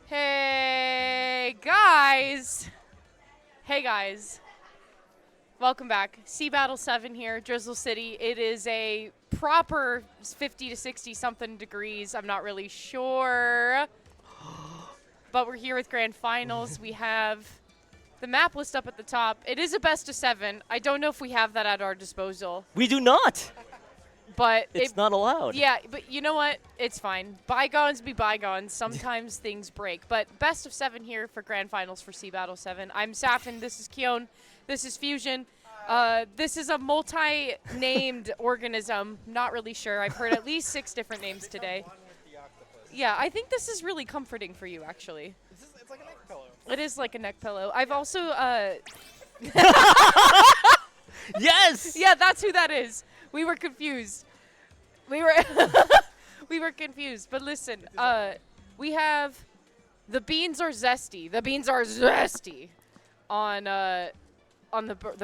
Hey guys! Hey guys. Welcome back. SeaBATTLE 7 here, Drizzle City. It is a proper 50 to 60 something degrees. I'm not really sure. But we're here with Grand Finals. We have the map list up at the top. It is a best of 7. I don't know if we have that at our disposal. We do not. But It's not allowed. Yeah, but you know what? It's fine. Bygones be bygones. Sometimes things break. But best of 7 here for Grand Finals for SeaBATTLE 7. I'm Safin. This is Keon. This is Fusion. This is a multi-named organism. Not really sure. I've heard at least 6 different names today. Yeah, I think this is really comforting for you, actually. It's like a neck pillow. It is like a neck pillow. I've also... Yes! Yeah, that's who that is. We were confused. We were we were confused. But listen, we have the beans are zesty. The beans are zesty on the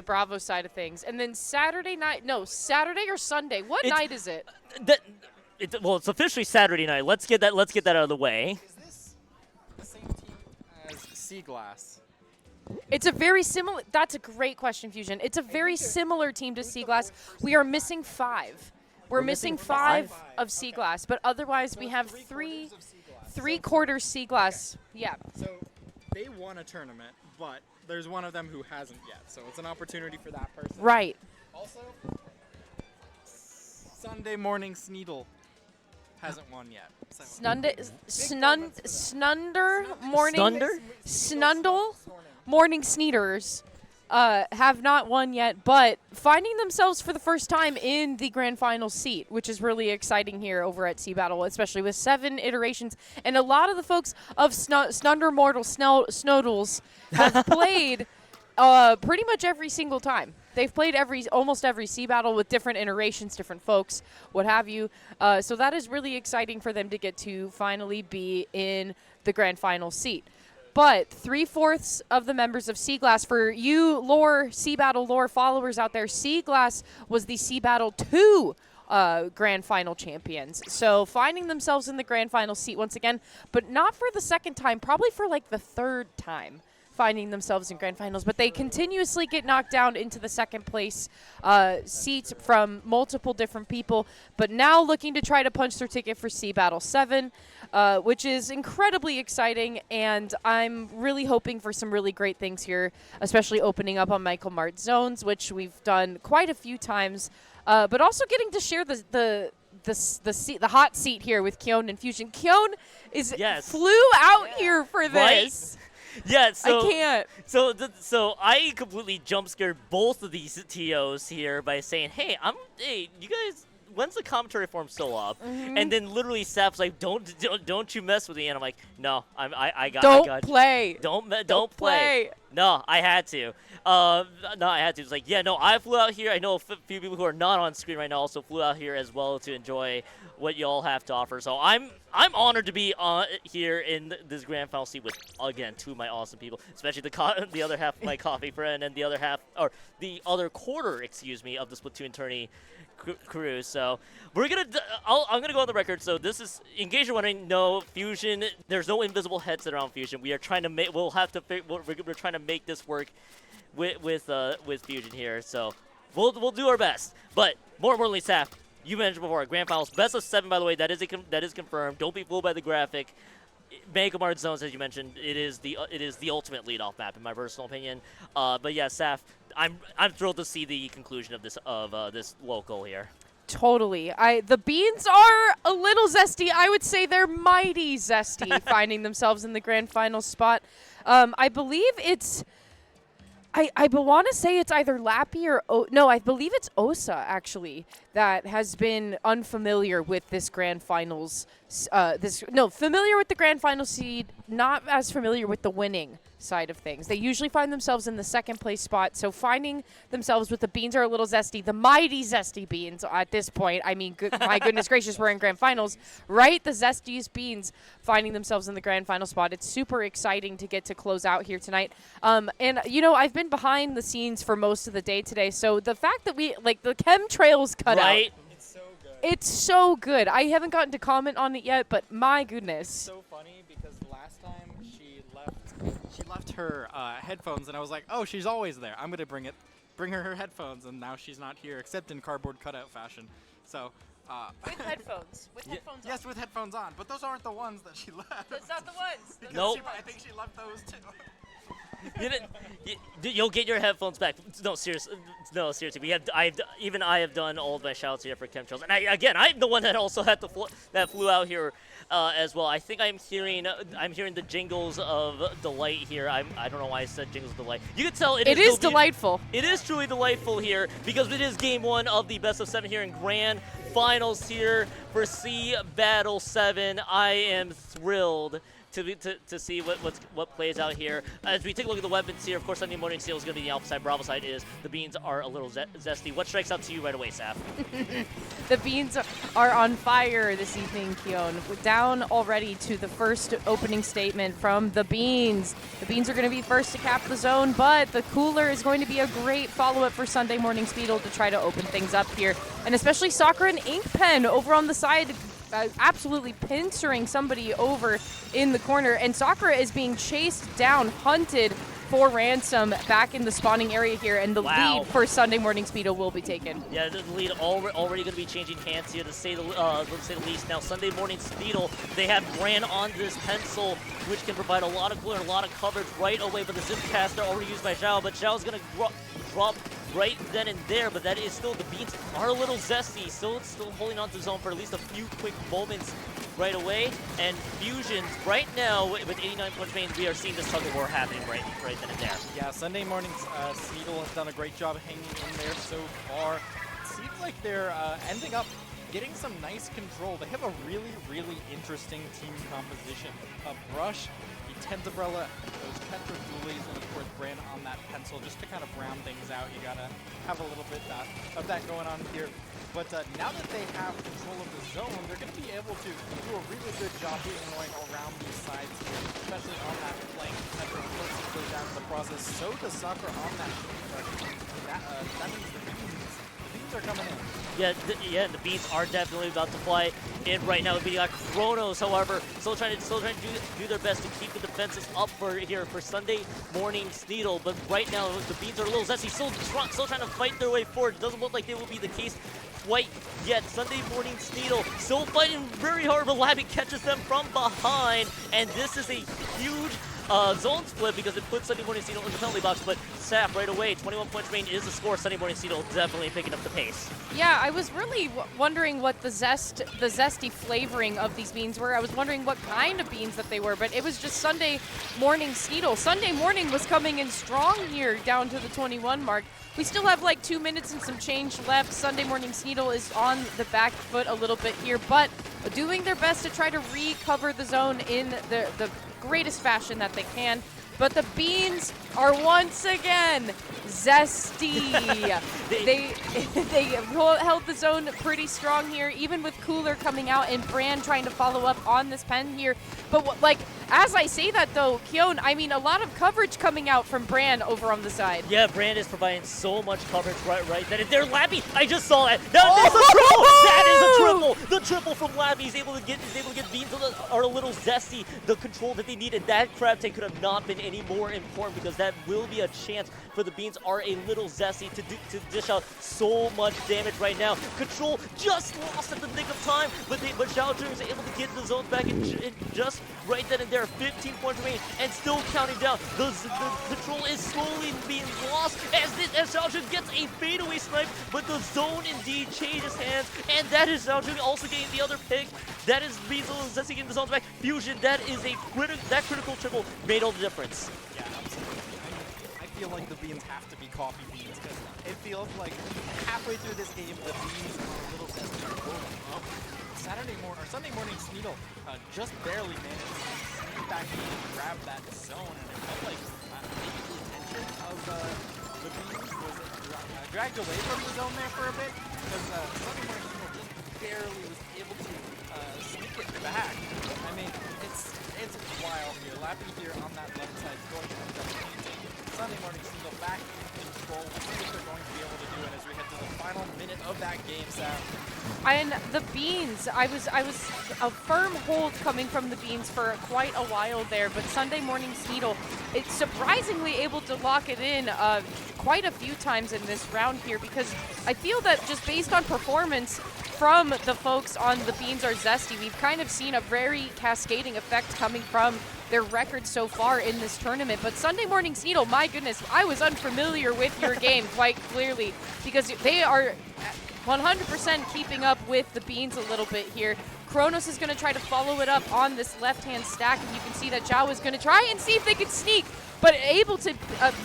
Bravo side of things. And then Saturday night, no, Saturday or Sunday. What night is it? Well, it's officially Saturday night. Let's get that out of the way. Is this the same team as Sea Glass? It's a very similar. That's a great question, Fusion. It's a very similar team to Sea Glass. We are missing 5. We're missing 5 of Sea Glass, but otherwise we have three-quarters Sea Glass. Yeah. So they won a tournament, but there's one of them who hasn't yet. So it's an opportunity for that person. Right. Also, Sunday Morning Sneedle hasn't won yet. So Snundle Morning Sneeders have not won yet, but finding themselves for the first time in the Grand Final seat, which is really exciting here over at SeaBATTLE, especially with 7 iterations. And a lot of the folks of Snunder Mortal Snodles have played pretty much every single time. They've played almost every SeaBATTLE with different iterations, different folks, what have you. So that is really exciting for them to get to finally be in the Grand Final seat. But 3/4 of the members of Sea Glass, for you SeaBATTLE lore followers out there, Sea Glass was the SeaBATTLE 2 Grand Final champions. So finding themselves in the Grand Final seat once again, but not for the second time, probably for like the 3rd time finding themselves in Grand Finals. But they continuously get knocked down into the second place seats from multiple different people, but now looking to try to punch their ticket for SeaBATTLE 7, which is incredibly exciting, and I'm really hoping for some really great things here, especially opening up on Michael Mart zones, which we've done quite a few times, but also getting to share the hot seat here with Keon and Fusion. Keon flew out here for this. Right? Yeah, so I can't. So I completely jump scared both of these TOs here by saying, "Hey, you guys, when's the commentary form still up?" And then literally Sap's like, "Don't you mess with me?" And I'm like, "No, I got. Don't play. Don't play. No, I had to. It's like, yeah, no, I flew out here. I know a few people who are not on screen right now also flew out here as well to enjoy what you all have to offer. So I'm honored to be here in this Grand Final seat with, again, 2 of my awesome people, especially the other half of my coffee friend and the other quarter, excuse me, of the Splatoon tourney crew. So I'm gonna go on the record. So this is, in case you're wondering, no Fusion. There's no invisible headset around Fusion. We are trying to make. We're trying to make this work with Fusion here. So we'll do our best. But more importantly, Saf, you mentioned before, Grand Finals, best of 7, by the way. That is confirmed. Don't be fooled by the graphic. Mega Mart Zones, as you mentioned, it is the ultimate leadoff map in my personal opinion. But yeah, Saf, I'm thrilled to see the conclusion of this local here. Totally. The beans are a little zesty. I would say they're mighty zesty, finding themselves in the Grand Final spot. I believe it's. I want to say it's either Lappy or no, I believe it's Osa actually that has been unfamiliar with this Grand Finals. Familiar with the Grand Final seed, not as familiar with the winning side of things. They usually find themselves in the second place spot, so finding themselves with the beans are a little zesty. The mighty zesty beans at this point. I mean, my goodness gracious, we're in Grand Finals, right? The zestiest beans finding themselves in the Grand Final spot. It's super exciting to get to close out here tonight. And, I've been behind the scenes for most of the day today, so the fact that the chemtrails cut out. It's so good. It's so good. I haven't gotten to comment on it yet, but my goodness. It's so funny because last time She left her headphones, and I was like, oh, she's always there. I'm gonna bring her her headphones, and now she's not here, except in cardboard cutout fashion. So. With headphones. With headphones on. Yes, with headphones on, but those aren't the ones that she left. That's not the ones. Nope. I think she left those too. You'll get your headphones back. No, seriously. No, seriously. I have done all of my shoutouts here for chemtrails, and I'm the one that also had that flew out here as well. I think I'm hearing the jingles of delight here. I don't know why I said jingles of delight. You can tell it is delightful. It is truly delightful here because it is game 1 of the best of 7 here in grand finals here for SeaBATTLE 7. I am thrilled to see what plays out here. As we take a look at the weapons here, of course, Sunday Morning Sneedle is going to be the alpha side. Bravo side is the beans are a little zesty. What strikes out to you right away, Saf? The beans are on fire this evening, Keon. We're down already to the first opening statement from the beans. The beans are going to be first to cap the zone, but the cooler is going to be a great follow-up for Sunday Morning Sneedle to try to open things up here. And especially Soccer and Ink Pen over on the side, absolutely pincering somebody over in the corner, and Sakura is being chased down, hunted for ransom back in the spawning area here, and the lead for Sunday Morning Sneedle will be taken. Yeah, the lead already going to be changing hands here, to say the least. Now, Sunday Morning Sneedle, they have ran on this pencil, which can provide a lot of clear, a lot of coverage right away, but the Zipcaster already used by Zhao, but Zhao's going to drop right then and there, but that is still, the beans are a little zesty, still holding on to the zone for at least a few quick moments right away. And Fusions right now with 89 punch mains, we are seeing this tug of war happening right then and there. Yeah, Sunday Morning Sneedle has done a great job hanging in there so far. It seems like they're ending up getting some nice control. They have a really, really interesting team composition. Brush, the Tenzumbrella, those Petra Doolies, and of course Bran on that pencil, just to kind of round things out. You gotta have a little bit of that going on here. But now that they have control of the zone, they're going to be able to do a really good job going around these sides here, especially on that flank. Petra goes down in the process. So does Soccer on that. That means the beans are coming in. Yeah, the beans are definitely about to fly in right now. We got Chronos, however, still trying to do their best to keep the defenses up for Sunday Morning Sneedle. But right now, the beans are a little zesty, still trying to fight their way forward. It doesn't look like they will be the case quite yet. Sunday Morning Sneedle still fighting very hard, but Labby catches them from behind, and this is a huge zone split because it puts Sunday Morning Sneedle in the penalty box, but Saf right away, 21 points range is the score. Sunday Morning Sneedle definitely picking up the pace. Yeah, I was really wondering what the zesty flavoring of these beans were. I was wondering what kind of beans that they were, but it was just Sunday Morning Sneedle. Sunday Morning was coming in strong here down to the 21 mark. We still have like 2 minutes and some change left. Sunday Morning Sneedle is on the back foot a little bit here, but doing their best to try to recover the zone in the greatest fashion that they can. But the beans are once again zesty. they held the zone pretty strong here, even with Cooler coming out and Bran trying to follow up on this pen here. But as I say that though, Keon, I mean a lot of coverage coming out from Bran over on the side. Yeah, Bran is providing so much coverage right then. And there, Labby, I just saw that. That's a triple. That is a triple. The triple from Labby is able to get beans are a little zesty. The control that they needed. That crab tank could have not been any more important because that will be a chance for the beans are a little zesty to dish out so much damage right now. Control just lost at the nick of time, but Zhao Jun is able to get the zones back in just right then and there. 15 points remaining and still counting down. The control is slowly being lost as Zhao Jun gets a fadeaway snipe, but the zone indeed changes hands, and that is Zhao Jun also getting the other pick. That is Drizzle City getting the zones back. Fusion, that is that critical triple made all the difference. Yeah, absolutely. I feel like the beans have to be coffee beans because it feels like halfway through this game the beans are a little zesty. Sunday Morning Sneedle just barely managed to sneak back in and grab that zone, and it felt like maybe the attention of the beans was dragged away from the zone there for a bit because Sunday Morning Sneedle just barely was able to sneak it back. I mean, it's wild here. Lappy here on that left side going to end up painting Sunday Morning Sneedle back in control. We'll see what they're going to be able to do as we head to the final minute of that game, Sam. And the Beans, I was a firm hold coming from the Beans for quite a while there, but Sunday Morning Sneedle, it's surprisingly able to lock it in quite a few times in this round here, because I feel that just based on performance from the folks on the Beans Are Zesty, we've kind of seen a very cascading effect coming from their record so far in this tournament. But Sunday Morning Sneedle, my goodness, I was unfamiliar with your game quite clearly, because they are 100% keeping up with the Beans a little bit here. Kronos is going to try to follow it up on this left-hand stack, and you can see that Zhao is going to try and see if they can sneak, but able to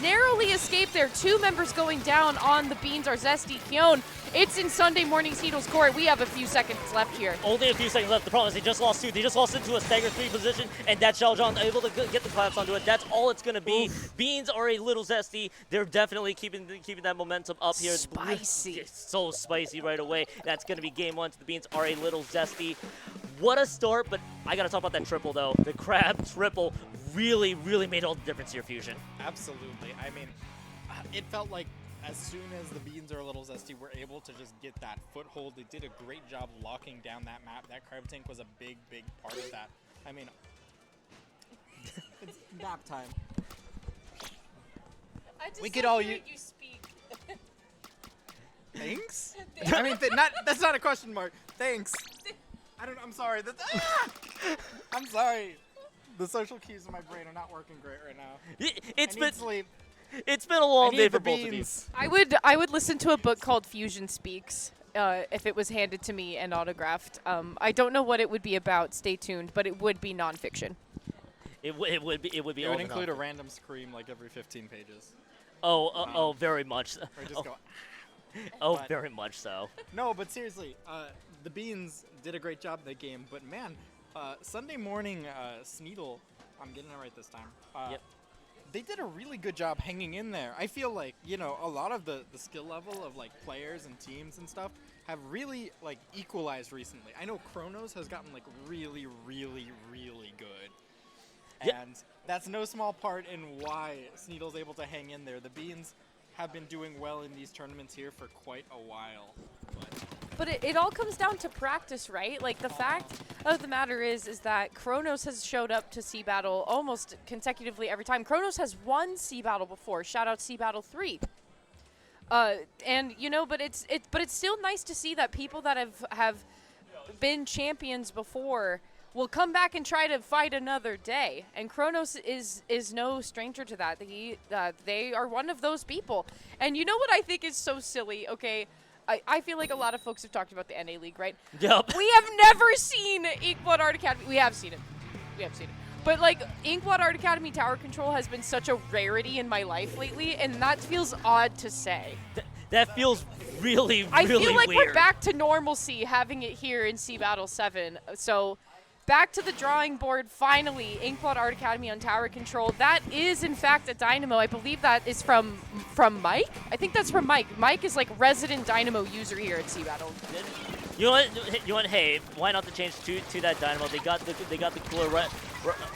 narrowly escape there. 2 members going down on the Beans Are Zesty. Kyon, it's in Sunday Morning Sneedle's court. We have a few seconds left here. Only a few seconds left. The problem is they just lost 2. They just lost into a stagger 3 position, and that's Xiaozhang able to get the collapse onto it. That's all it's going to be. Oof. Beans are a little zesty. They're definitely keeping that momentum up here. Spicy. It's so spicy right away. That's going to be game 1. The Beans are a little zesty. What a start, but I got to talk about that triple, though. The crab triple really, really made all the difference here, Fusion. Absolutely. I mean, it felt like as soon as the Beans Are a little zesty, were able to just get that foothold. They did a great job locking down that map. That crab tank was a big, big part of that. I mean, it's nap time. We could all use. You speak. Thanks. I mean, that's not a question mark. Thanks. I'm sorry. I'm sorry. The social cues in my brain are not working great right now. It's been a long day for both of you. I would listen to a book called Fusion Speaks if it was handed to me and autographed. I don't know what it would be about. Stay tuned, but it would be nonfiction. It would be. It would include a random scream like every 15 pages. Oh, very much. Or just go. But very much so. No, but seriously, the Beans did a great job in the game. But man, Sunday Morning Sneedle, I'm getting it right this time. Yep. They did a really good job hanging in there. I feel like, a lot of the skill level of like players and teams and stuff have really like equalized recently. I know Kronos has gotten like really, really, really good. Yep. And that's no small part in why Sneedle's able to hang in there. The Beans have been doing well in these tournaments here for quite a while. But it all comes down to practice, right? Like, the fact of the matter is that Kronos has showed up to SeaBATTLE almost consecutively every time. Kronos has won SeaBATTLE before. Shout out SeaBATTLE 3. And but it's still nice to see that people that have been champions before will come back and try to fight another day. And Kronos is no stranger to that. They are one of those people. And you know what I think is so silly? Okay, I feel like a lot of folks have talked about the NA League, right? Yep. We have never seen Inkblot Art Academy. We have seen it. But, like, Inkblot Art Academy Tower Control has been such a rarity in my life lately, and that feels odd to say. That feels really, really weird. I feel like we're back to normalcy having it here in SeaBATTLE 7. So, back to the drawing board, finally. Inkblot Art Academy on Tower Control. That is, in fact, a Dynamo. I believe that is from Mike? I think that's from Mike. Mike is, like, resident Dynamo user here at SeaBATTLE. You know what? Hey, why not to change to that Dynamo? They got the cooler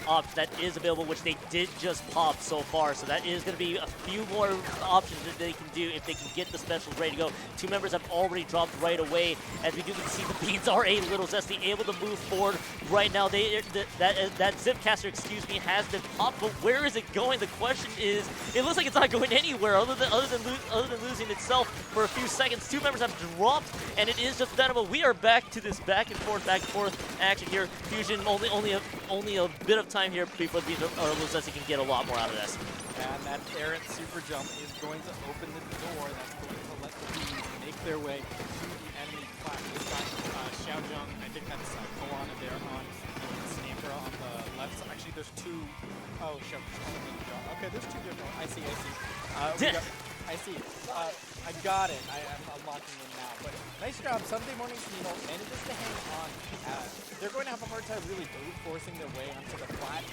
option that is available, which they did just pop so far. So that is going to be a few more options that they can do if they can get the specials ready to go. 2 members have already dropped right away. As we can see, the Beans are a little zesty, able to move forward right now. That Zipcaster, has been popped, but where is it going? The question is, it looks like it's not going anywhere other than losing itself for a few seconds. 2 members have dropped, and it is just Dynamo. We are back to this back and forth action here. Fusion only a bit of time here before the Zesty can get a lot more out of this. And that errant super jump is going to open the door. That's going to let the Beans make their way to the enemy flag. We've got Xiaozhang, I think that's Kalana there on Snapper on the left side. Actually, there's 2. Oh, Xiaozhang. Okay, there's 2 different. I see. I see. I got it. I'm unlocking them now. But nice job. Sunday Morning Sneedle manages to hang on. They're going to have a hard time really brute forcing their way onto the flat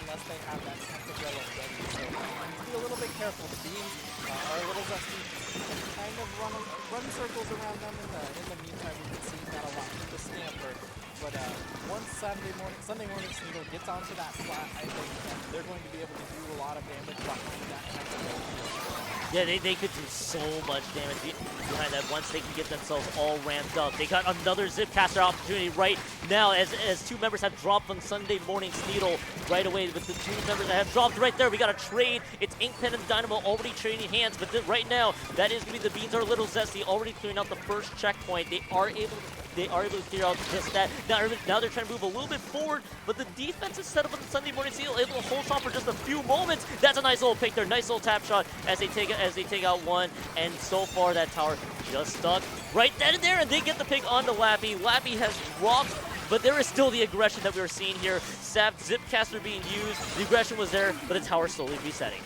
unless they have that Tentagrella ready. So be a little bit careful. The Beans are a little zesty and kind of run circles around them. In the meantime, we can see that a lot from the Snapper. But once Sunday morning Sneedle gets onto that flat, I think that they're going to be able to do a lot of damage behind that kind of goal. Yeah, they could do so much damage behind that once they can get themselves all ramped up. They got another Zipcaster opportunity right now as two members have dropped from Sunday Morning Sneedle right away. With the two members that have dropped right there, we got a trade. It's Inkpen and Dynamo already trading hands, but right now, that is going to be the Beans are a little zesty, already clearing out the first checkpoint. They are able to clear out just that. Now they're trying to move a little bit forward, but the defensive setup of the Sunday Morning Sneedle able to hold on for just a few moments. That's a nice little pick there, nice little tap shot as they take out one, and so far that tower just stuck right then and there, and they get the pick onto Lappy. Lappy has rocked, but there is still the aggression that we were seeing here. Zipcaster being used, the aggression was there, but the tower slowly resetting.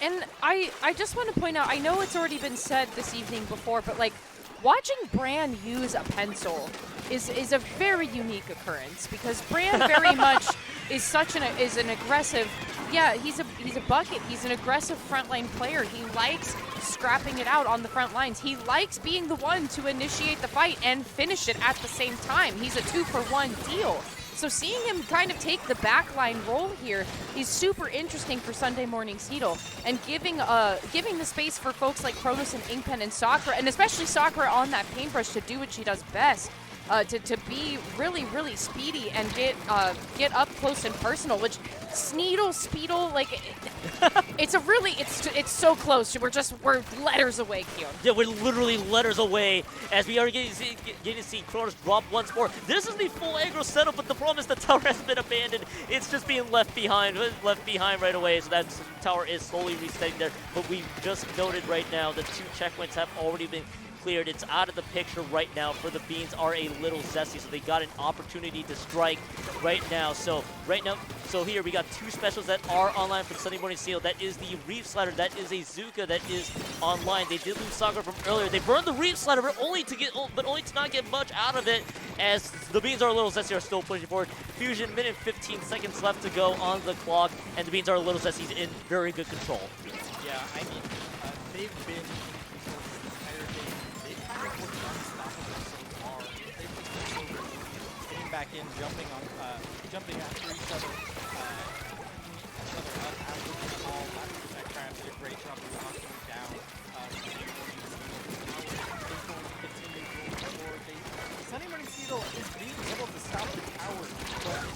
And I just want to point out, I know it's already been said this evening before, but like, watching Bran use a pencil is a very unique occurrence because Bran very much is an aggressive. Yeah, he's a bucket. He's an aggressive frontline player. He likes scrapping it out on the front lines. He likes being the one to initiate the fight and finish it at the same time. He's a 2-for-1 deal. So seeing him kind of take the backline role here is super interesting for Sunday Morning Sneedle, and giving the space for folks like Kronos and Inkpen and Sakura, and especially Sakura on that paintbrush to do what she does best, to be really, really speedy and get up close and personal, which Speedle, like, it's so close. We're letters away, Keon. Yeah, we're literally letters away as we are getting to see Kronos drop once more. This is the full aggro setup, but the problem is the tower has been abandoned. It's just being left behind right away, so that tower is slowly resetting there. But we just noted right now the two checkpoints have already been cleared. It's out of the picture right now for the Beans are a little zesty, so they got an opportunity to strike right now. So here we got two specials that are online for Sunday Morning Sneedle. That is the Reef Slider, that is a Zuka that is online. They did lose Sakura from earlier. They burned the Reef Slider, but only to not get much out of it, as the Beans are a little zesty are still pushing forward. Fusion, minute 15 seconds left to go on the clock, and the Beans are a little zesty in very good control. Yeah, I mean, they've been back in, jumping after each other, up after the ball. That crab did a great job of knocking him down. They're going to continue going forward. Sunday Morning Sneedle is being able to stop the towers, but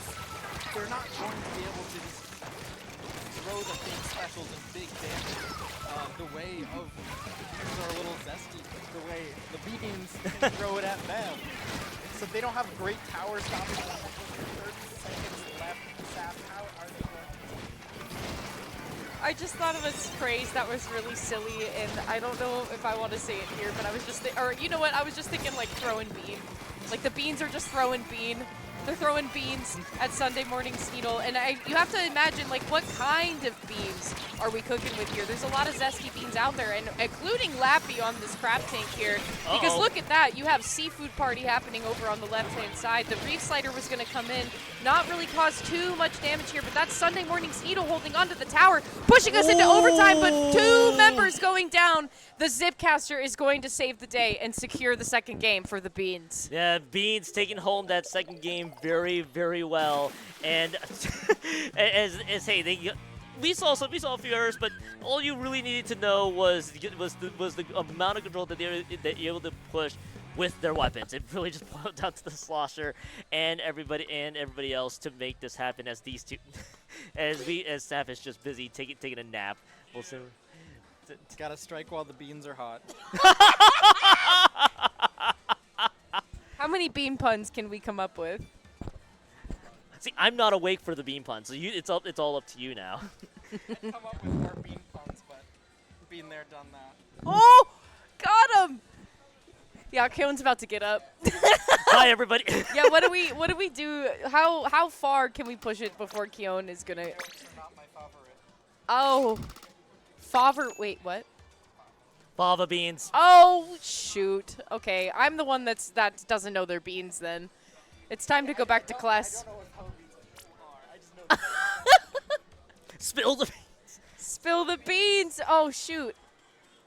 they're not going to be able to just throw the big specials and big damage the way of these are a little zesty, the way the Beans can throw it at them. So they don't have great tower stopping. 30 seconds left. Sap, how are they going? I just thought of a phrase that was really silly, and I don't know if I want to say it here, but I was just, or you know what? I was just thinking like throwing bean. Like the Beans are just throwing bean. They're throwing beans at Sunday Morning Sneedle, and you have to imagine, like, what kind of beans are we cooking with here? There's a lot of zesty beans out there, and including Lappy on this crab tank here. Because look at that, you have seafood party happening over on the left-hand side. The Reef Slider was going to come in, not really cause too much damage here, but that's Sunday Morning Sneedle holding onto the tower, pushing us into overtime, but two members going down. The Zipcaster is going to save the day and secure the second game for the Beans. Yeah, Beans taking home that second game very, very well. And we saw a few errors, but all you really needed to know was the amount of control that you're able to push with their weapons. It really just boiled down to the Slosher and everybody else to make this happen. As these two, as Saf is just busy taking a nap. We'll see. Gotta strike while the beans are hot. How many bean puns can we come up with? See, I'm not awake for the bean puns, so it's all up to you now. Come up with more bean puns, but been there, done that. Oh, got him! Yeah, Keon's about to get up. Bye, everybody. Yeah, what do we do? How far can we push it before Keon is gonna? Not my favorite. Oh. Wait, what? Fava beans. Oh, shoot. Okay, I'm the one that doesn't know their beans then. It's time to go back to class. I don't know what fava beans are. I just know Spill the beans. Spill the beans. Oh, shoot.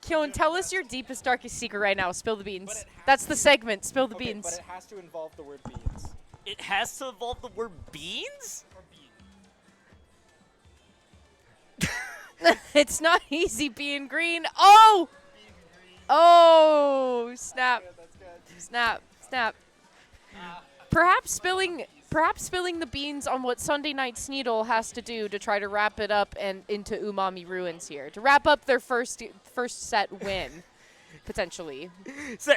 Keon, tell us your deepest, darkest secret right now. Spill the beans. That's the segment. Spill the beans. But it has to involve the word beans. it has to involve the word beans? It's not easy being green. Oh! Oh, snap. Snap, snap. Perhaps spilling the beans on what Sunday Night Sneedle has to do to try to wrap it up and into Umami Ruins here. To wrap up their first set win, potentially. So,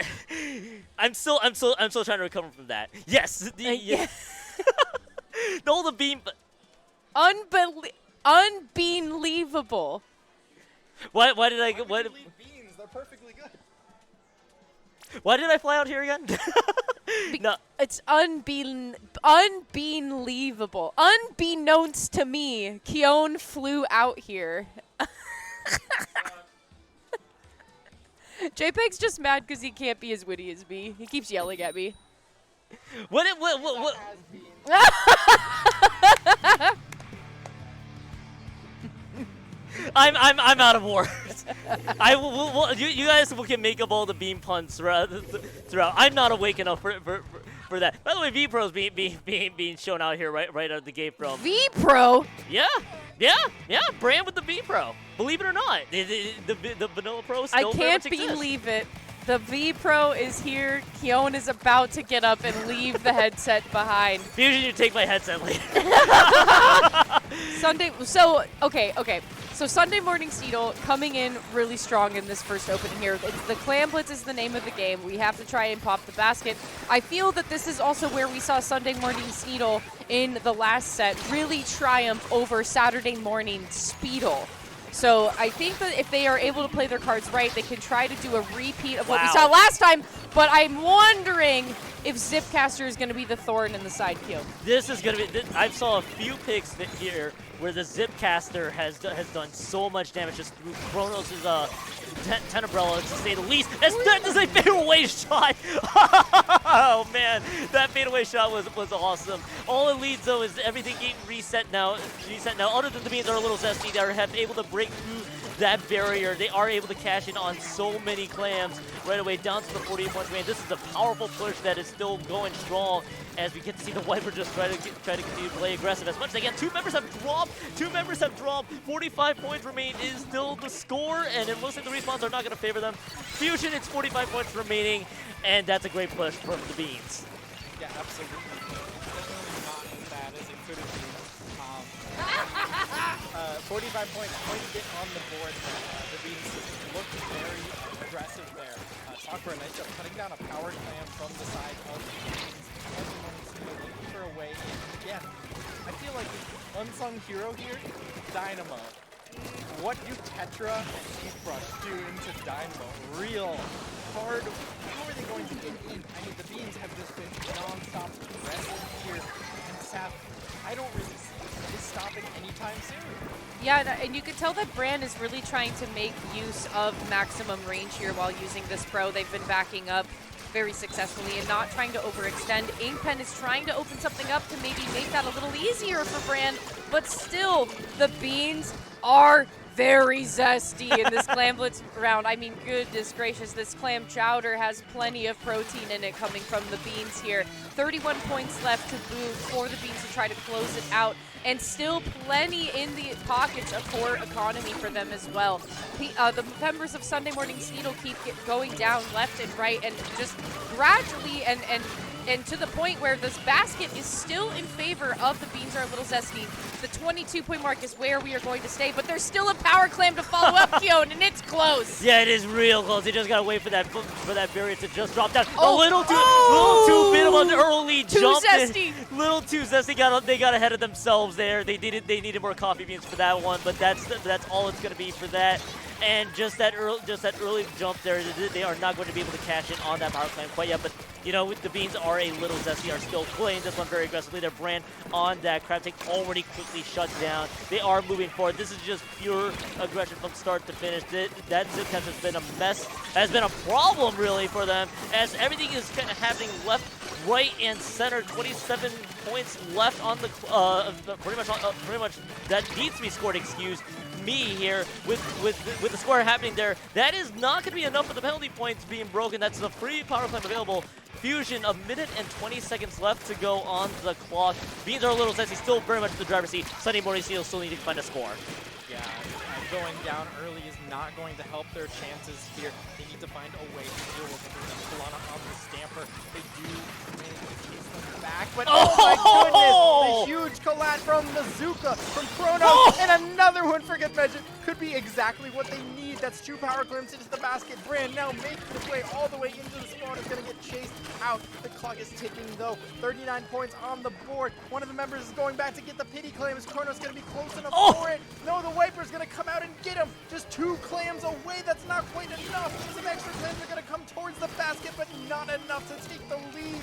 I'm still trying to recover from that. Yes. Yeah. No, the bean. Unbelievable. Why did I get what? Beans, they're perfectly good. Why did I fly out here again? No. It's unbelievable. Unbeknownst to me, Keone flew out here. JPEG's just mad because he can't be as witty as me. He keeps yelling at me. What? I'm out of words. You guys can make up all the bean puns throughout. I'm not awake enough for that. By the way, V-Pro's being shown out here right out of the gate from V-Pro? Yeah. Brand with the V-Pro. Believe it or not, the Vanilla Pro still I can't exists. believe it. The V-Pro is here. Keone is about to get up and leave the headset behind. Fusion, you take my headset later. So Sunday Morning Sneedle coming in really strong in this first opening here. The Clam Blitz is the name of the game. We have to try and pop the basket. I feel that this is also where we saw Sunday Morning Sneedle in the last set really triumph over Saturday Morning Speedle. So I think that if they are able to play their cards right, they can try to do a repeat of what we saw last time. But I'm wondering if Zipcaster is going to be the thorn in the side, Q. This is going to be. I saw a few picks here where the Zipcaster has done so much damage just through Chronos' 10 umbrella, to say the least. That is a fadeaway shot. Oh man, that fadeaway shot was awesome. All it leads though is everything getting reset now. Other than the beans are a little zesty, they are able to break through that barrier. They are able to cash in on so many clams right away down to the 48 points range. This is a powerful push that is still going strong as we get to see the Viper just try to continue to play aggressive as much as they can. Two members have dropped. 45 points remain is still the score, and it looks like the respawns are not going to favor them. Fusion, it's 45 points remaining, and that's a great push from the Beans. Yeah, absolutely. Definitely not as bad as it could have been. 45 points, quite a bit on the board. The Beans looked very aggressive there. Sakura, nice job cutting down a power clam from the side of the Beans. Looking for a way in. Again, I feel like the unsung hero here, Dynamo. What do Tetra and Toothbrush do into Dynamo? Real hard. How are they going to get in? I mean, the Beans have just been non-stop aggressive here. And Sap, I don't really see this stopping anytime soon. Yeah, and you can tell that Brand is really trying to make use of maximum range here while using this pro. They've been backing up very successfully and not trying to overextend. Inkpen is trying to open something up to maybe make that a little easier for Brand, but still, the Beans are very zesty in this Clam Blitz round. I mean, goodness gracious, this clam chowder has plenty of protein in it coming from the Beans here. 31 points left to boot for the Beans to try to close it out, and still plenty in the pockets of core economy for them as well. The members of Sunday Morning Sneedle keep going down left and right, and just gradually and to the point where this basket is still in favor of the Beans are a little zesty. The 22-point mark is where we are going to stay, but there's still a power clam to follow up, Keone, and it's close. Yeah, it is real close. They just gotta wait for that barrier to just drop down. Oh, a little too bit of an early jump. Too zesty. Little too zesty. They got ahead of themselves there. They needed more coffee beans for that one, but that's all it's gonna be for that. And just that early jump there, they are not going to be able to cash in on that power clam quite yet. But you know, the Beans are a little zesty, are still playing this one very aggressively. Their Brand on that crab take already quickly shut down. They are moving forward. This is just pure aggression from start to finish. That zip catch has been a mess, has been a problem really for them, as everything is kind of happening left, right, and center. 27 points left on the pretty much that needs to be scored. Excuse. me here with the score happening there. That is not going to be enough for the penalty points being broken. That's the free power climb available. Fusion, a minute and 20 seconds left to go on the clock. Beans are a little zesty, still very much in the driver's seat. Sunday Morning Sneedle still need to find a score. Yeah, going down early is not going to help their chances here. They need to find a way to deal with it. Solana on the Stamper. They do manage to chase them back, but oh my goodness! The huge collat from Mazuka, from Chronos, and another one for Good Measure. Could be exactly what they need. That's 2 power claims into the basket. Brand now making his way all the way into the spawn. Is going to get chased out. The clock is ticking though. 39 points on the board. One of the members is going back to get the pity claim. Is Chronos going to be close enough for it? No, the Wiper's going to come out and get him. Just 2 clams away. That's not quite enough. Some extra clams are going to come towards the basket, but not enough to take the lead.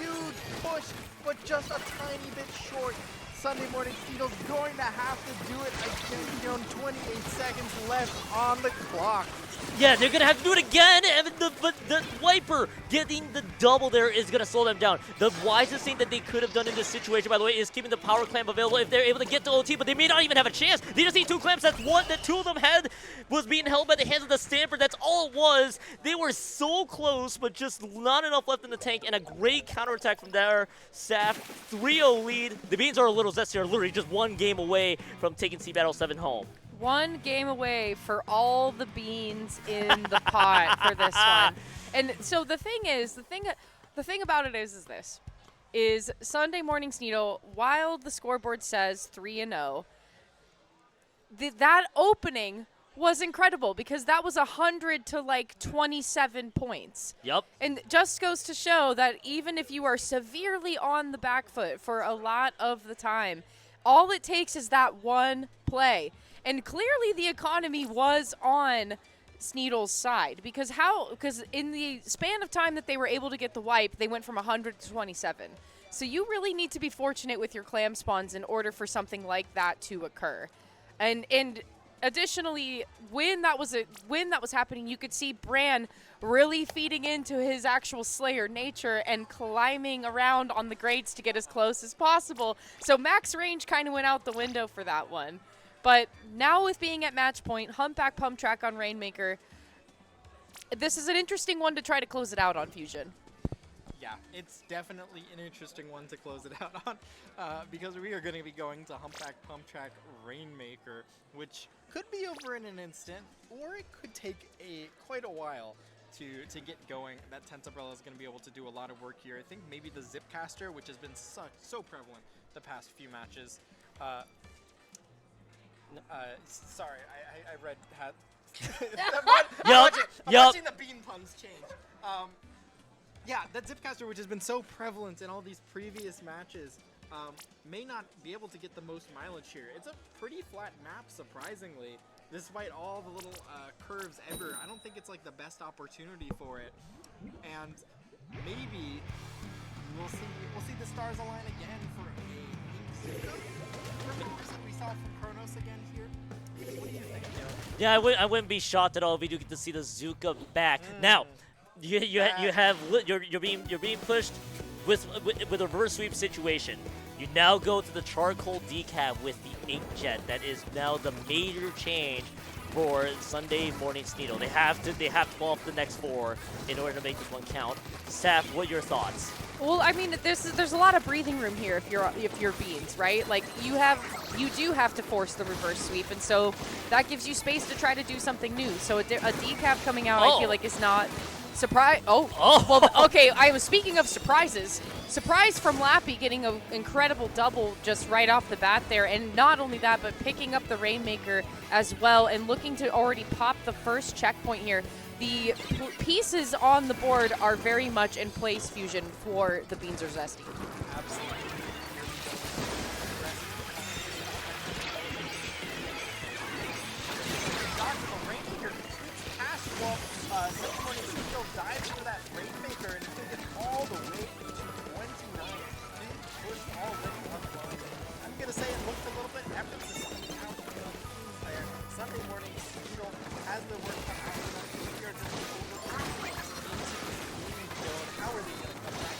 Huge push, but just a tiny bit short. Sunday Morning Sneedle's going to have to do it again. 28 seconds left on the clock. Yeah, they're going to have to do it again, but the Wiper getting the double there is going to slow them down. The wisest thing that they could have done in this situation, by the way, is keeping the power clamp available if they're able to get to OT, but they may not even have a chance. They just need 2 clamps. That's one that 2 of them had was being held by the hands of the Stamper. That's all it was. They were so close, but just not enough left in the tank, and a great counterattack from there. Saf, 3-0 lead. The Beans are a little zestier, literally just 1 game away from taking SeaBATTLE 7 home. 1 game away for all the beans in the pot for this one. And so the thing is, the thing about it is this, is Sunday Morning Sneedle, while the scoreboard says 3-0, that opening was incredible because that was 100 to like 27 points. Yep. And just goes to show that even if you are severely on the back foot for a lot of the time, all it takes is that one play. And clearly the economy was on Sneedle's side because in the span of time that they were able to get the wipe, they went from 100 to 27. So you really need to be fortunate with your clam spawns in order for something like that to occur. And additionally, when that was happening, you could see Bran really feeding into his actual Slayer nature and climbing around on the grates to get as close as possible. So max range kind of went out the window for that one. But now with being at match point, Humpback Pump Track on Rainmaker, this is an interesting one to try to close it out on Fusion. Yeah, it's definitely an interesting one to close it out on because we are going to be going to Humpback Pump Track Rainmaker, which could be over in an instant, or it could take quite a while to get going. That Tense Umbrella is going to be able to do a lot of work here. I think maybe the Zipcaster, which has been so prevalent the past few matches. Sorry, I read hat. I'm watching the bean puns change. Yeah, that Zipcaster, which has been so prevalent in all these previous matches, may not be able to get the most mileage here. It's a pretty flat map, surprisingly, despite all the little curves ever. I don't think it's like the best opportunity for it, and maybe we'll see the stars align again for a Zuka. We saw from Chronos again here. What do you think, Joe? Yeah, I wouldn't be shocked at all if we do get to see the Zuka back. Now, you're being pushed with a reverse sweep situation. You now go to the charcoal decap with the inkjet. That is now the major change for Sunday Morning Sneedle. They have to pull off the next 4 in order to make this one count. Saf, what are your thoughts? Well, I mean, there's a lot of breathing room here if you're Beans, right? Like you do have to force the reverse sweep, and so that gives you space to try to do something new. So a decap coming out, I feel like is not surprise. Well, okay. I was speaking of surprises. Surprise from Lappy getting an incredible double just right off the bat there, and not only that, but picking up the Rainmaker as well, and looking to already pop the first checkpoint here. The pieces on the board are very much in place, Fusion, for the Beans or Zesty. Absolutely. Sunday Morning Sneedle dives for that Rainmaker, and it's going to get all the way to 29. Big push already on the line. I'm going to say it looks a little bit effortless out of the teams there. Sunday Morning Sneedle has their work cut out for them. We are just into the leading zone. How are they going to come back?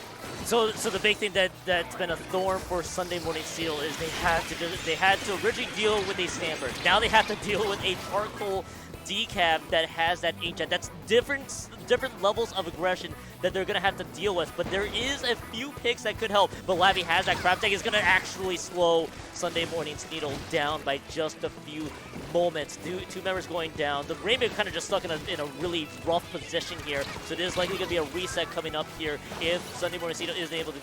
So the big thing that's been a thorn for Sunday Morning Sneedle is they had to originally deal with a Stamper. Now they have to deal with a charcoal decap that has that inkjet. That's different levels of aggression that they're gonna have to deal with. But there is a few picks that could help. But Lavi has that crab tag is gonna actually slow Sunday Morning Sneedle down by just a few moments. Two members going down. The Rainbow kind of just stuck in a really rough position here. So there's likely gonna be a reset coming up here if Sunday Morning Sneedle isn't able to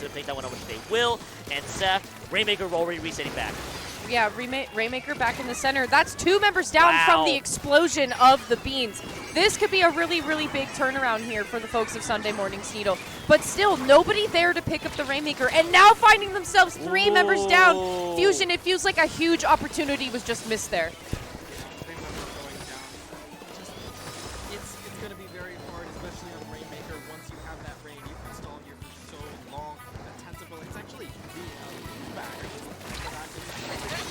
take that one out, which they will. And Seth, Rainmaker already resetting back. Yeah, Rainmaker back in the center. That's 2 members down from the explosion of the beans. This could be a really, really big turnaround here for the folks of Sunday Morning Sneedle. But still, nobody there to pick up the Rainmaker. And now finding themselves 3 members down. Fusion, it feels like a huge opportunity was just missed there. 3 members going down. It's going to be very hard, especially on Rainmaker. Once you have that rain, you can stall here for so long. That tentacle, it's actually the back.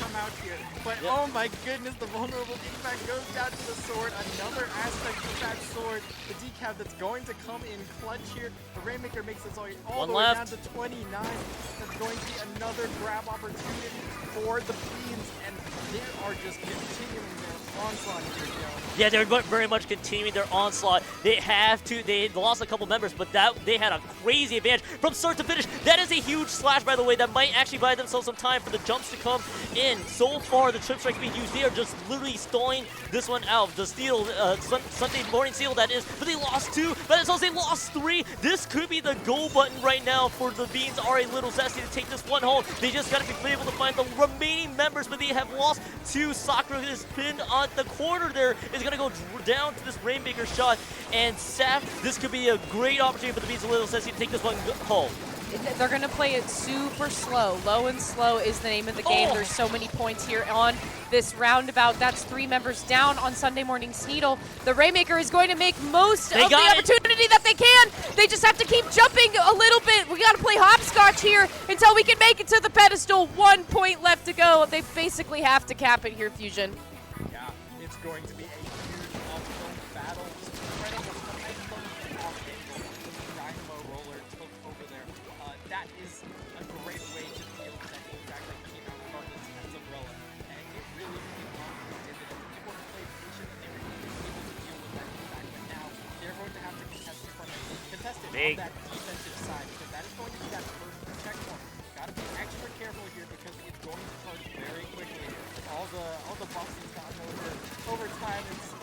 Come out here, but oh my goodness, the vulnerable impact goes down to the sword. Another aspect of that sword, the decap that's going to come in clutch here. The Rainmaker makes it all the way down to 29. That's going to be another grab opportunity for the Beans, and they are just continuing their onslaught here, Joe. Yeah, they're very much continuing their onslaught. They lost a couple members, but they had a crazy advantage from start to finish. That is a huge slash, by the way, that might actually buy themselves some time for the jumps to come in. So far, the trip strike being used, they are just literally stalling this one out. The Steel, Sunday Morning Sneedle, that is, but they lost 2, but it's also they lost 3. This could be the go button right now for the Beans are a little zesty to take this one home. They just got to be able to find the remaining members, but they have lost 2. Sakura is pinned on the corner there, is going to go down to this Rainmaker shot, and Saf, this could be a great opportunity for the Beans a little zesty to take this one home. They're going to play it super slow. Low and slow is the name of the game. There's so many points here on this roundabout. That's 3 members down on Sunday Morning Sneedle. The Rainmaker is going to make most of the opportunity that they can. They just have to keep jumping a little bit. We got to play hopscotch here until we can make it to the pedestal. 1 point left to go. They basically have to cap it here, Fusion. Yeah, it's going to be a huge off-zone battle. Incredible momentum off angle. The Dynamo roller took over there. That is a great way to deal with that impact that came out from the Tense Umbrella. And it really came on and did it. People who played patient and they were able to deal with that impact. But now they're going to have to contest it on that defensive side, because that is going to be that first checkpoint. Gotta be extra careful here because it's going to charge very quickly. All the bosses gotten over time, it's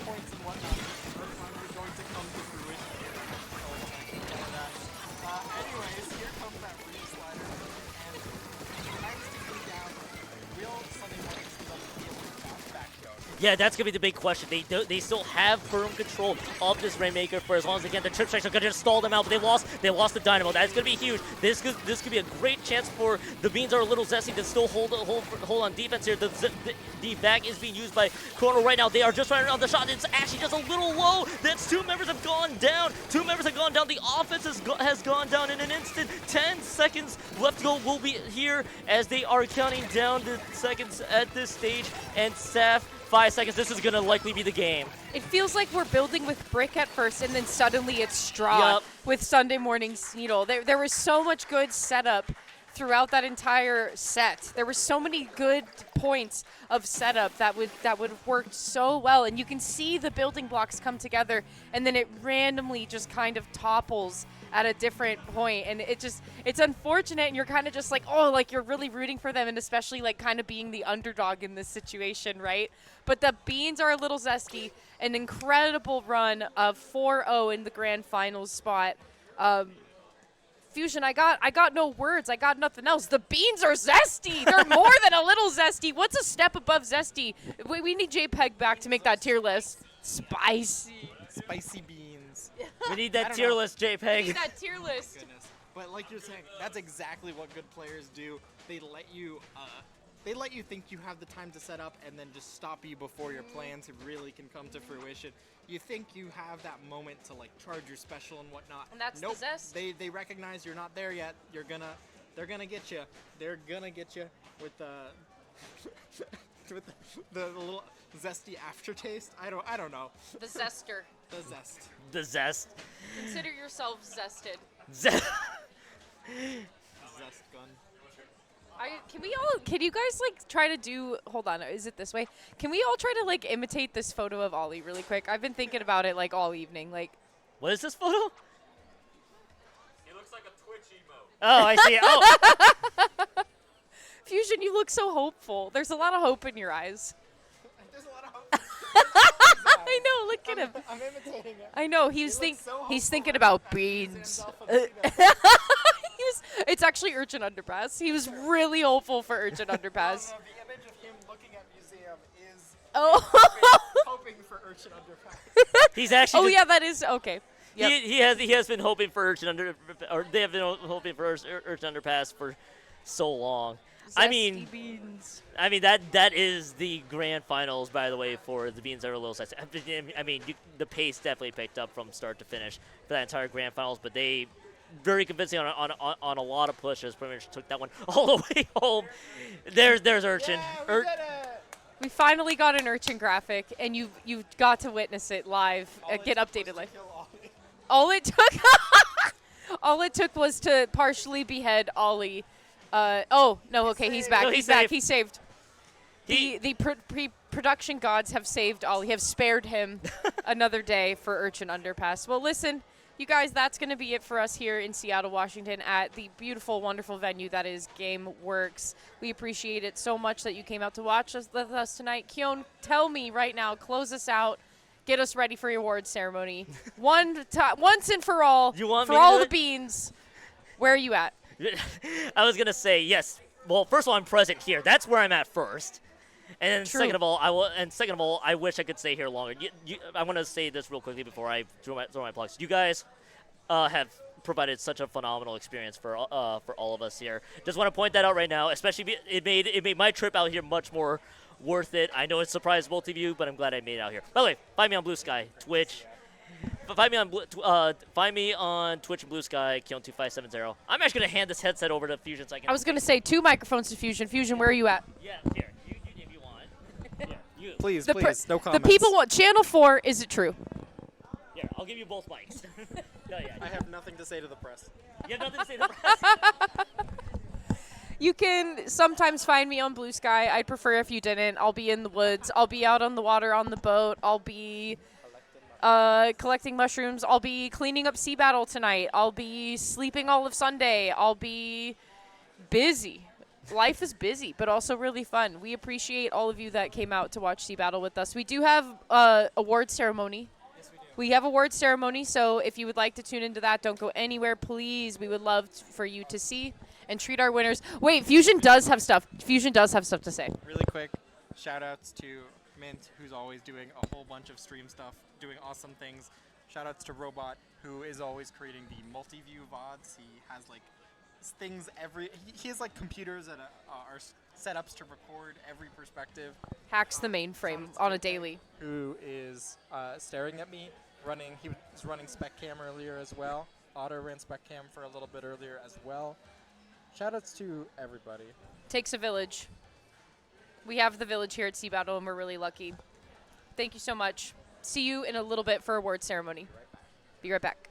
points and whatnot. That's finally going to come to fruition here. All that. Anyways, here comes that free slider, and nice to come down. Will Sunday Morning Sneedle be able to bounce back, Joe? Yeah, that's going to be the big question. They still have firm control of this Rainmaker for as long as they can. The trip strikes are going to just stall them out, but they lost the Dynamo. That's going to be huge. This could be a great chance for the Beans are a little zesty to still hold on defense here. The back is being used by Chrono right now. They are just right around the shot. It's actually just a little low. That's 2 members have gone down. 2 members have gone down. The offense has gone down in an instant. 10 seconds left to go. We'll be here as they are counting down the seconds at this stage. And Saf, 5 seconds. This is going to likely be the game. It feels like we're building with brick at first, and then suddenly it's straw with Sunday Morning Sneedle. There was so much good setup throughout that entire set. There were so many good points of setup that would have worked so well, and you can see the building blocks come together, and then it randomly just kind of topples at a different point, and it's unfortunate, and you're kind of just like, oh, like you're really rooting for them, and especially like kind of being the underdog in this situation, right? But the Beans are a little zesty. An incredible run of 4-0 in the grand finals spot. Fusion, I got no words. I got nothing else. The Beans are zesty. They're more than a little zesty. What's a step above zesty? We need JPEG back to make that tier list. Spicy beans. We need that tier list, JPEG. We need that tier list. Goodness. But like you're saying, that's exactly what good players do. They let you think you have the time to set up and then just stop you before your plans really can come to fruition. You think you have that moment to like charge your special and whatnot. And that's the zest. They recognize you're not there yet. They're gonna get you. They're gonna get you with the with the little zesty aftertaste. I don't know. The zester. The zest. The zest. Consider yourself zested. Zest gun. Can you guys like try to do, hold on, is it this way? Can we all try to like imitate this photo of Ollie really quick? I've been thinking about it like all evening. Like, What is this photo? He looks like a Twitch emote. Oh, I see. Oh, Fusion, you look so hopeful. There's a lot of hope in your eyes. There's a lot of hope. I know, look at him. I'm imitating it. I know, he's thinking about beans. It's actually Urchin Underpass. He was really hopeful for Urchin Underpass. No, the image of him looking at museum is Oh. hoping for Urchin Underpass. he's actually. Oh just- yeah, that is okay. Yep. He has been hoping for they have been hoping for Urchin Underpass for so long. I mean, Zesty beans. that is the grand finals, by the way, for the Beans that are a little sexy. I mean, the pace definitely picked up from start to finish for that entire grand finals, but they very convincing on a lot of pushes. Pretty much took that one all the way home. There's Urchin. Yeah, we did it. We finally got an Urchin graphic, and you got to witness it live, get updated live. All it took, all it took was to partially behead Ollie. Oh no, okay, he's back. No, he's he's back. safe. He's saved. He- The production gods have saved Ollie, have spared him another day for Urchin Underpass. Well, listen, you guys, that's going to be it for us here in Seattle, Washington at the beautiful, wonderful venue that is Gameworks. We appreciate it so much that you came out to watch us with us tonight. Keon, tell me right now, close us out. Get us ready for your awards ceremony. Once and for all, You want for me to all do the it? beans. Where are you at? I was gonna say yes. Well, first of all, I'm present here. That's where I'm at first. And then True. second of all, I wish I could stay here longer. I want to say this real quickly before I throw my plugs. You guys have provided such a phenomenal experience for all of us here. Just want to point that out right now. Especially it made my trip out here much more worth it. I know it surprised both of you, but I'm glad I made it out here. By the way, find me on Blue Sky, Twitch. Find me on Twitch and Blue Sky, Keon2570. I'm actually gonna hand this headset over to Fusion so I can. I was going to say 2 microphones to Fusion. Fusion, where are you at? Yeah, here. You if you want. Here, you. Please, The please, no The comments. people want Channel 4. Is it true? Here, I'll give you both mics. No, yeah. I have nothing to say to the press. You have nothing to say to the press. You can sometimes find me on Blue Sky. I'd prefer if you didn't. I'll be in the woods. I'll be out on the water on the boat. I'll be collecting mushrooms. I'll be cleaning up SeaBATTLE tonight. I'll be sleeping all of Sunday. I'll be busy. Life is busy, but also really fun. We appreciate all of you that came out to watch SeaBATTLE with us. We do have award ceremony. We have award ceremony, so if you would like to tune into that, don't go anywhere, please. We would love for you to see and treat our winners. Wait, Fusion does have stuff. Fusion does have stuff to say. Really quick, shout outs to Mint, who's always doing a whole bunch of stream stuff, doing awesome things. Shout outs to Robot, who is always creating the multi-view VODs. He has like things he has like computers that are setups to record every perspective. Hacks the mainframe on a daily. Who is staring at me, he was running Spec Cam earlier as well. Otto ran Spec Cam for a little bit earlier as well. Shoutouts to everybody. Takes a village. We have the village here at SeaBATTLE, and we're really lucky. Thank you so much. See you in a little bit for award ceremony. Be right back.